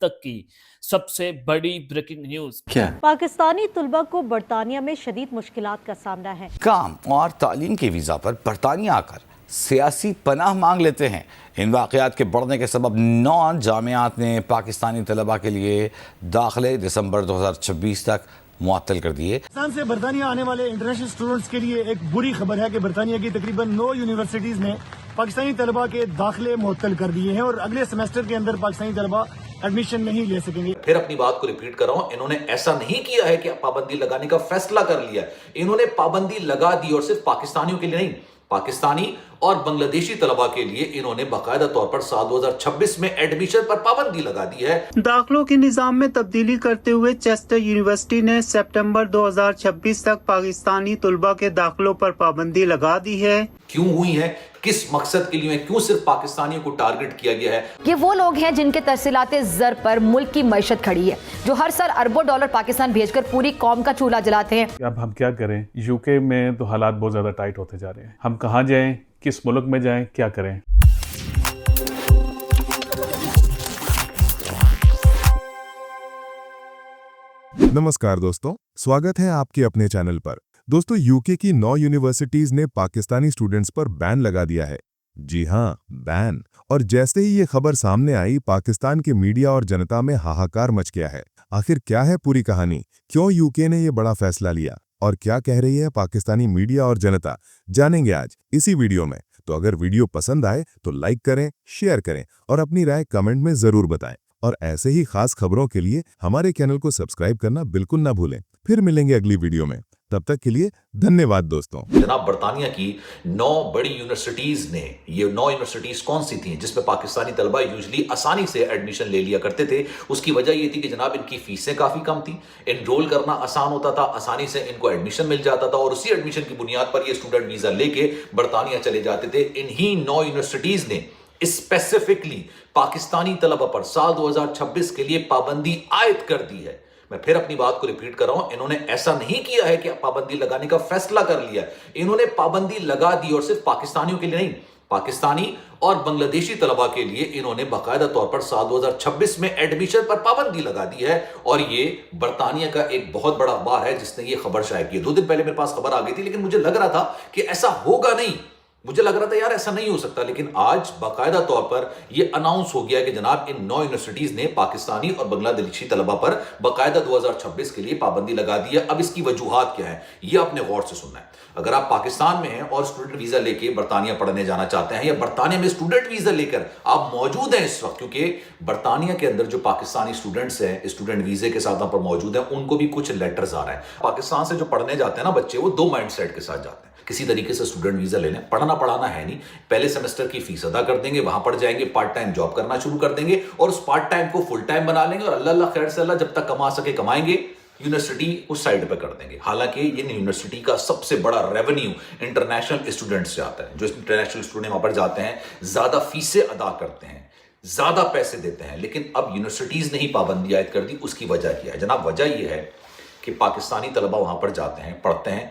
तक की सबसे बड़ी ब्रेकिंग न्यूज। क्या पाकिस्तानी तुलबा को बरतानिया में शदीद मुश्किलात का सामना है। काम और तालीम के वीज़ा पर बरतानिया आकर सियासी पनाह मांग लेते हैं। इन वाक़यात के बढ़ने के सबब 9 जामियात ने पाकिस्तानी तलबा के लिए दाखिले दिसंबर 2026 तक मुअत्तल कर दिए। पाकिस्तान से बरतानिया आने वाले इंटरनेशनल स्टूडेंट्स के लिए एक बुरी खबर है कि बरतानिया की तकरीबन 9 यूनिवर्सिटीज़ ने पाकिस्तानी तलबा के दाखिले मुअत्तल कर दिए हैं और अगले सेमेस्टर के अंदर पाकिस्तानी तलबा एडमिशन नहीं ले सकेंगे। फिर अपनी बात को रिपीट कर रहा हूं, इन्होंने ऐसा नहीं किया है कि पाबंदी लगाने का फैसला कर लिया, इन्होंने पाबंदी लगा दी और सिर्फ पाकिस्तानियों के लिए नहीं, पाकिस्तानी और बांग्लादेशी तलबा के लिए इन्होंने बाकायदा तौर पर साल 2026 में एडमिशन पर पाबंदी लगा दी है। दाखिलों के निजाम में तब्दीली करते हुए चेस्टर यूनिवर्सिटी ने सितंबर 2026 तक पाकिस्तानी तुलबा के दाखिलों पर पाबंदी लगा दी है। क्यों हुई है, किस मकसद के लिए, क्यों सिर्फ पाकिस्तानियों को टारगेट किया गया है? ये वो लोग हैं जिनके तरसीलाते ज़र पर मुल्क की मईशत खड़ी है, जो हर साल अरबों डॉलर पाकिस्तान भेजकर पूरी कौम का चूल्हा जलाते हैं। अब हम क्या करें? यूके में तो हालात बहुत ज्यादा टाइट होते जा रहे हैं। हम कहाँ जाएं, किस मुल्क में जाएं, क्या करें? नमस्कार दोस्तों, स्वागत है आपके अपने चैनल पर। दोस्तों, यूके की 9 यूनिवर्सिटीज ने पाकिस्तानी स्टूडेंट्स पर बैन लगा दिया है। जी हां, बैन। और जैसे ही ये खबर सामने आई, पाकिस्तान के मीडिया और जनता में हाहाकार मच गया है। आखिर क्या है पूरी कहानी? क्यों यूके ने ये बड़ा फैसला लिया और क्या कह रही है पाकिस्तानी मीडिया और जनता, जानेंगे आज इसी वीडियो में। तो अगर वीडियो पसंद आए तो लाइक करें, शेयर करें और अपनी राय कमेंट में जरूर बताएं। और ऐसे ही खास खबरों के लिए हमारे चैनल को सब्सक्राइब करना बिल्कुल ना भूलें। फिर मिलेंगे अगली वीडियो में, तब तक के लिए धन्यवाद दोस्तों। जनाब, बरतानिया की 9 बड़ी यूनिवर्सिटीज ने, ये 9 यूनिवर्सिटीज कौन सी थी जिसमें पाकिस्तानी तलबा यूजली आसानी से एडमिशन ले लिया करते थे? उसकी वजह ये थी कि जनाब इनकी फीसें काफी कम थी, एनरोल करना आसान होता था, आसानी से इनको एडमिशन मिल जाता था और उसी एडमिशन की बुनियाद पर ये स्टूडेंट वीजा लेके बरतानिया चले जाते थे। इन्हीं 9 यूनिवर्सिटीज ने स्पेसिफिकली पाकिस्तानी तलबा पर साल 2026 के लिए पाबंदी आयद कर दी है। मैं फिर अपनी बात को रिपीट कर रहा हूं, इन्होंने ऐसा नहीं किया है कि पाबंदी लगाने का फैसला कर लिया, इन्होंने पाबंदी लगा दी और सिर्फ पाकिस्तानियों के लिए नहीं, पाकिस्तानी और बांग्लादेशी तलबा के लिए इन्होंने बाकायदा तौर पर साल 2026 में एडमिशन पर पाबंदी लगा दी है। और ये बरतानिया का एक बहुत बड़ा अखबार है जिसने ये खबर शाया की। 2 दिन पहले मेरे पास खबर आ गई थी, लेकिन मुझे लग रहा था कि ऐसा होगा नहीं, मुझे लग रहा था यार ऐसा नहीं हो सकता, लेकिन आज बाकायदा तौर पर यह अनाउंस हो गया कि जनाब इन 9 यूनिवर्सिटीज ने पाकिस्तानी और बांग्लादेशी तलबा पर बाकायदा 2026 के लिए पाबंदी लगा दी है। अब इसकी वजूहात क्या है, यह आपने गौर से सुनना है। अगर आप पाकिस्तान में हैं और स्टूडेंट वीजा लेके बरतानिया पढ़ने जाना चाहते हैं, या बरतानिया में स्टूडेंट वीजा लेकर आप मौजूद हैं इस वक्त, क्योंकि बरतानिया के अंदर जो पाकिस्तानी स्टूडेंट्स हैं स्टूडेंट वीजे के साथ पर मौजूद हैं, उनको भी कुछ लेटर्स आ रहे हैं। पाकिस्तान से जो पढ़ने जाते हैं ना बच्चे, वो 2 माइंडसेट के साथ जाते हैं। किसी तरीके से स्टूडेंट वीजा ले लें, पढ़ना पढ़ाना है नहीं, पहले सेमेस्टर की फीस अदा कर देंगे, वहां पढ़ जाएंगे, पार्ट टाइम जॉब करना शुरू कर देंगे और उस पार्ट टाइम को फुल टाइम बना लेंगे और अल्लाह खैर से अल्लाह जब तक कमा सके कमाएंगे, यूनिवर्सिटी उस साइड पे कर देंगे। हालांकि ये यूनिवर्सिटी का सबसे बड़ा रेवेन्यू इंटरनेशनल स्टूडेंट्स से आता है। जो इंटरनेशनल स्टूडेंट वहां पर जाते हैं ज्यादा फीसें अदा करते हैं, ज्यादा पैसे देते हैं, लेकिन अब यूनिवर्सिटीज ने ही पाबंदी आयद कर दी। उसकी वजह क्या है जनाब? वजह यह है कि पाकिस्तानी तलबा वहां पर जाते हैं, पढ़ते हैं।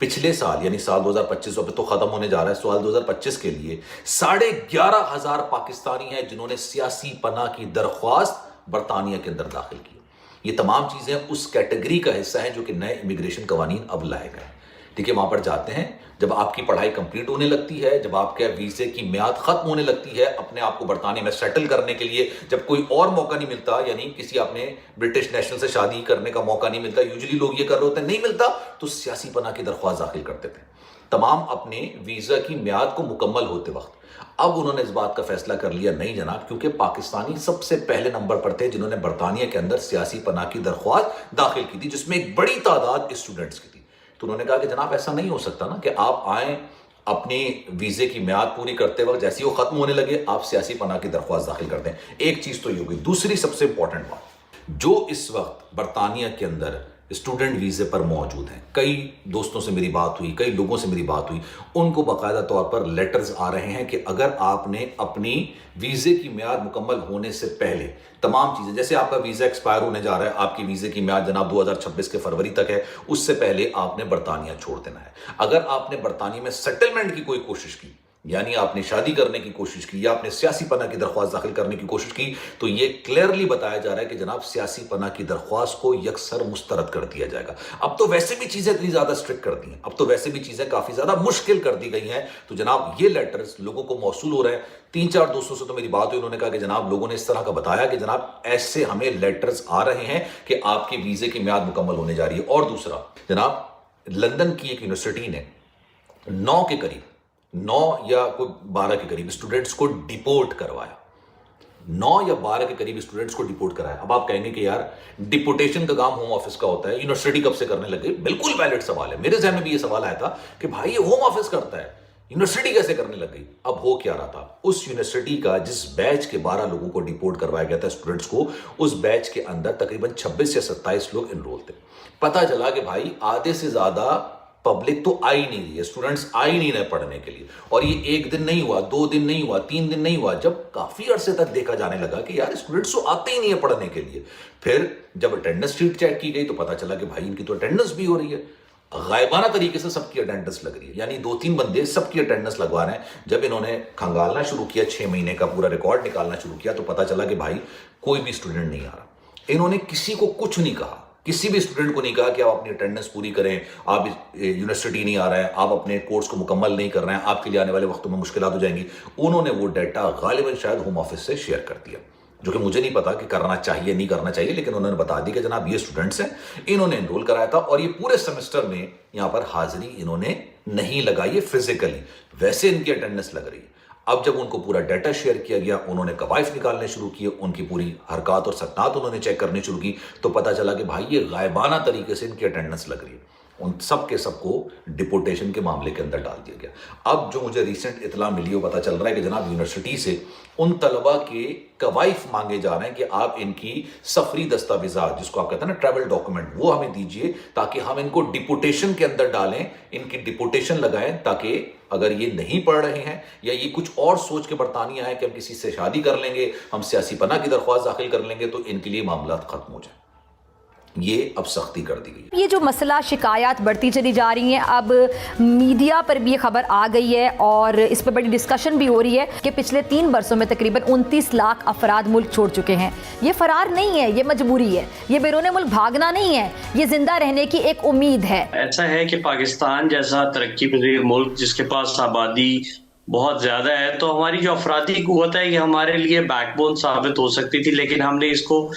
पिछले साल यानी साल 2025 अब तो खत्म होने जा रहा है, साल 2025 के लिए 11,500 पाकिस्तानी हैं जिन्होंने सियासी पनाह की दरख्वास्त बरतानिया के अंदर दाखिल की। ये तमाम चीजें उस कैटेगरी का हिस्सा है जो कि नए इमिग्रेशन कवानीन अब लाए गए। ठीक है, वहां पर जाते हैं, जब आपकी पढ़ाई कंप्लीट होने लगती है, जब आपके वीजे की म्याद खत्म होने लगती है, अपने आप को बरतानिया में सेटल करने के लिए जब कोई और मौका नहीं मिलता, यानी किसी आपने ब्रिटिश नेशनल से शादी करने का मौका नहीं मिलता, यूजुअली लोग ये कर रहे होते हैं, नहीं मिलता तो सियासी पनाह की दरख्वास्त दाखिल करते थे तमाम अपने वीजा की म्याद को मुकम्मल होते वक्त। अब उन्होंने इस बात का फैसला कर लिया, नहीं जनाब, क्योंकि पाकिस्तानी सबसे पहले नंबर पर थे जिन्होंने बरतानिया के अंदर सियासी पनाह की दरख्वास्त दाखिल की थी, जिसमें एक बड़ी तादाद स्टूडेंट्स की थी। तो उन्होंने कहा कि जनाब ऐसा नहीं हो सकता ना कि आप आए, अपनी वीजे की म्याद पूरी करते वक्त जैसे ही वो खत्म होने लगे आप सियासी पनाह की दरख्वास्त दाखिल कर दें। एक चीज तो ये हो गई। दूसरी सबसे इंपॉर्टेंट बात, जो इस वक्त बरतानिया के अंदर स्टूडेंट वीजे पर मौजूद हैं, कई दोस्तों से मेरी बात हुई, कई लोगों से मेरी बात हुई, उनको बाकायदा तौर पर लेटर्स आ रहे हैं कि अगर आपने अपनी वीजे की म्याद मुकम्मल होने से पहले तमाम चीजें, जैसे आपका वीजा एक्सपायर होने जा रहा है, आपकी वीजे की म्याद जनाब 2026 के फरवरी तक है, उससे पहले आपने बरतानिया छोड़ देना है। अगर आपने बरतानिया में सेटलमेंट की कोई कोशिश की यानी आपने शादी करने की कोशिश की या आपने सियासी पनाह की दरख्वास्त दाखिल करने की कोशिश की, तो ये क्लियरली बताया जा रहा है कि जनाब सियासी पनाह की दरख्वास्त को यकसर मुस्तरद कर दिया जाएगा। अब तो वैसे भी चीजें इतनी ज्यादा स्ट्रिक्ट कर दी हैं, अब तो वैसे भी चीजें काफी ज्यादा मुश्किल कर दी गई हैं। तो जनाब ये लेटर्स लोगों को मौसूल हो रहे हैं। 3-4 दोस्तों से तो मेरी बात हुई, उन्होंने कहा कि जनाब लोगों ने इस तरह का बताया कि जनाब ऐसे हमें लेटर्स आ रहे हैं कि आपके वीजे की म्याद मुकम्मल होने जा रही है। और दूसरा जनाब लंदन की एक यूनिवर्सिटी ने 9 के करीब 9 या कोई 12 के करीब स्टूडेंट्स को डिपोर्ट करवाया। 9 या 12 के करीब स्टूडेंट्स को डिपोर्ट कराया। अब आप कहेंगे कि यार डिपोटेशन का काम होम ऑफिस का होता है, यूनिवर्सिटी कब से करने लगे? बिल्कुल वैलिड सवाल है। मेरे जहन में भी ये सवाल आया था कि भाई ये होम ऑफिस करता है, यूनिवर्सिटी कैसे करने लग गई? अब हो क्या रहा था, उस यूनिवर्सिटी का जिस बैच के 12 लोगों को डिपोर्ट करवाया गया था स्टूडेंट्स को, उस बैच के अंदर तकरीबन 26 या 27 लोग एनरोल थे। पता चला कि भाई आधे से ज्यादा पब्लिक तो आ ही नहीं रही है, स्टूडेंट्स आ ही नहीं रहे पढ़ने के लिए। और ये 1 दिन नहीं हुआ, 2 दिन नहीं हुआ, 3 दिन नहीं हुआ, जब काफी अरसे तक देखा जाने लगा कि यार स्टूडेंट्स तो आते ही नहीं है पढ़ने के लिए। फिर जब अटेंडेंस शीट चेक की गई तो पता चला कि भाई इनकी तो अटेंडेंस भी हो रही है, गायबाना तरीके से सबकी अटेंडेंस लग रही है, यानी 2-3 बंदे सबकी अटेंडेंस लगवा रहे हैं। जब इन्होंने खंगालना शुरू किया, 6 महीने का पूरा रिकॉर्ड निकालना शुरू किया, तो पता चला कि भाई कोई भी स्टूडेंट नहीं आ रहा। इन्होंने किसी को कुछ नहीं कहा, किसी भी स्टूडेंट को नहीं कहा कि आप अपनी अटेंडेंस पूरी करें, आप यूनिवर्सिटी नहीं आ रहे हैं, आप अपने कोर्स को मुकम्मल नहीं कर रहे हैं, आपके लिए आने वाले वक्तों में मुश्किलात हो जाएंगी। उन्होंने वो डाटा गालिबन शायद होम ऑफिस से शेयर कर दिया, जो कि मुझे नहीं पता कि करना चाहिए नहीं करना चाहिए, लेकिन उन्होंने बता दी कि जनाब ये स्टूडेंट्स हैं, इन्होंने एनरोल कराया था और ये पूरे सेमेस्टर में यहां पर हाजिरी इन्होंने नहीं लगाई है फिजिकली, वैसे इनकी अटेंडेंस लग रही है। अब जब उनको पूरा डाटा शेयर किया गया, उन्होंने कवायफ निकालने शुरू किए, उनकी पूरी हरकत और सकनात उन्होंने चेक करनी शुरू की, तो पता चला कि भाई ये गायबाना तरीके से इनकी अटेंडेंस लग रही है। उन सब के सबको डिपोटेशन के मामले के अंदर डाल दिया गया। अब जो मुझे रिसेंट इतला मिली, वो पता चल रहा है कि जनाब यूनिवर्सिटी से उन तलबा के कवायफ मांगे जा रहे हैं कि आप इनकी सफरी दस्तावेजात, जिसको आप कहते हैं ना ट्रैवल डॉक्यूमेंट, वो हमें दीजिए ताकि हम इनको डिपोटेशन के अंदर डालें, इनकी डिपोटेशन लगाएं, ताकि अगर ये नहीं पढ़ रहे हैं या ये कुछ और सोच के बरतानिया है कि हम किसी से शादी कर लेंगे, हम सियासी पनाह की दरख्वास्त दाखिल कर लेंगे, तो इनके लिए मामला खत्म हो जाए। ये अब सख्ती कर दी गई। ये जो मसला शिकायत बढ़ती चली जा रही हैं, अब मीडिया पर भी ये खबर आ गई है और इस पर बड़ी डिस्कशन भी हो रही है कि पिछले 3 बरसों में तकरीबन 29 लाख अफराद मुल्क छोड़ चुके हैं। ये फरार नहीं है, ये मजबूरी है, ये बैरून मुल्क भागना नहीं है, ये जिंदा रहने की एक उम्मीद है। ऐसा है कि पाकिस्तान जैसा तरक्की पजीर मुल्क जिसके पास आबादी बहुत ज्यादा है, तो हमारी जो अफरादी कुव्वत है ये हमारे लिए बैकबोन साबित हो सकती थी, लेकिन हमने इसको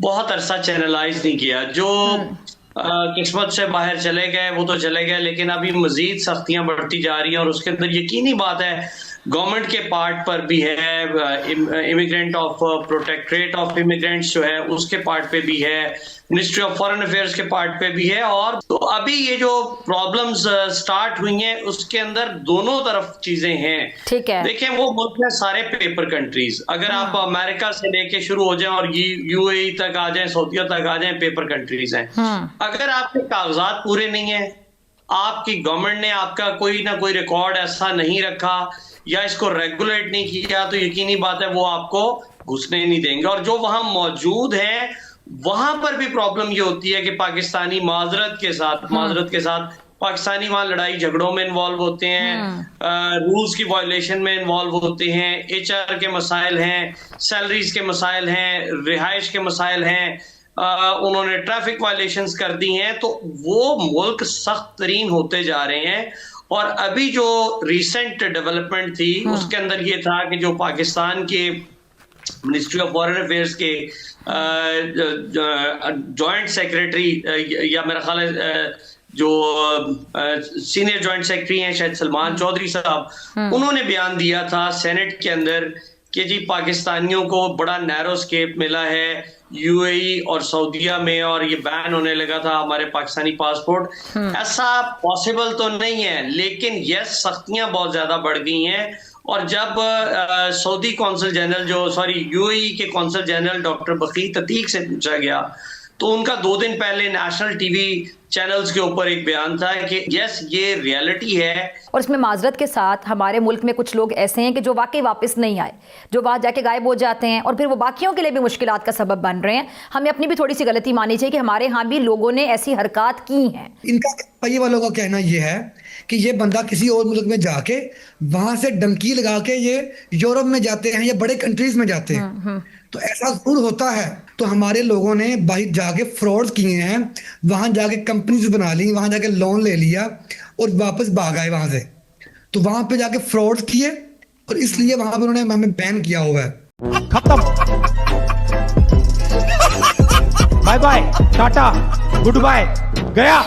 बहुत अरसा चैनलाइज नहीं किया। जो किस्मत से बाहर चले गए वो तो चले गए, लेकिन अभी मजीद सख्तियां बढ़ती जा रही हैं और उसके अंदर यकीनी बात है गवर्नमेंट के पार्ट पर भी है, immigrant of protectorate of immigrants जो है उसके पार्ट पे भी है, मिनिस्ट्री ऑफ फॉरेन अफेयर्स के पार्ट पे भी है। और तो अभी ये जो प्रॉब्लम्स स्टार्ट हुई हैं उसके अंदर दोनों तरफ चीजें हैं। ठीक है, देखें वो मुल्क है सारे पेपर कंट्रीज, अगर आप अमेरिका से लेके शुरू हो जाएं और यूएई तक आ जाएं, सऊदीया तक आ जाएं, पेपर कंट्रीज हैं। अगर आपके कागजात पूरे नहीं है, आपकी गवर्नमेंट ने आपका कोई ना कोई रिकॉर्ड ऐसा नहीं रखा या इसको रेगुलेट नहीं किया, तो यकीनी बात है वो आपको घुसने नहीं देंगे। और जो वहां मौजूद है वहां पर भी प्रॉब्लम ये होती है कि पाकिस्तानी माजरत के साथ पाकिस्तानी वहां लड़ाई झगड़ों में इन्वॉल्व होते हैं, रूल्स की वायलेशन में इन्वॉल्व होते हैं, HR के मसाइल हैं, सैलरीज के मसाइल हैं, रिहाइश के मसाइल हैं, उन्होंने ट्रैफिक वायलेशंस कर दी हैं, तो वो मुल्क सख्त तरीन होते जा रहे हैं। और अभी जो रिसेंट डेवलपमेंट थी उसके अंदर ये था कि जो पाकिस्तान के मिनिस्ट्री ऑफ फॉरेन अफेयर्स के जॉइंट सेक्रेटरी या मेरा ख्याल है जो सीनियर जॉइंट सेक्रेटरी हैं शायद सलमान चौधरी साहब, उन्होंने बयान दिया था सेनेट के अंदर कि जी पाकिस्तानियों को बड़ा नैरो स्केप मिला है यूएई और सऊदीया में और ये बैन होने लगा था हमारे पाकिस्तानी पासपोर्ट। ऐसा पॉसिबल तो नहीं है, लेकिन यस सख्तियां बहुत ज्यादा बढ़ गई हैं। और जब सऊदी कौंसल जनरल यूएई के कौंसल जनरल डॉक्टर बकीर अतीक से पूछा गया तो उनका 2 दिन पहले नेशनल टीवी चैनल्स के ऊपर एक बयान था कि यस ये रियलिटी है। और इसमें माजरत के साथ हमारे मुल्क में कुछ लोग ऐसे हैं कि जो वाकई वापस नहीं आए, जो वहाँ जाके गायब हो जाते हैं और फिर वो बाकियों के लिए भी मुश्किलात का सबब बन रहे हैं। हमें अपनी भी थोड़ी सी गलती माननी चाहिए कि हमारे यहाँ भी लोगों ने ऐसी हरकत की हैं। इनका पहिए वालों का कहना ये है कि ये बंदा किसी और मुल्क में जाके वहां से डंकी लगा के ये यूरोप में जाते हैं या बड़े कंट्रीज में जाते हैं, तो ऐसा जरूर होता है। तो हमारे लोगों ने बाहर जाके फ्रॉड किए हैं, वहां जाके कंपनीज बना ली, वहां जाके लोन ले लिया और वापस भाग आए वहां से। तो वहां पे जाके फ्रॉड किए और इसलिए वहां पे उन्होंने हमें बैन किया हुआ है। खत्म, bye bye, tata, goodbye, गया।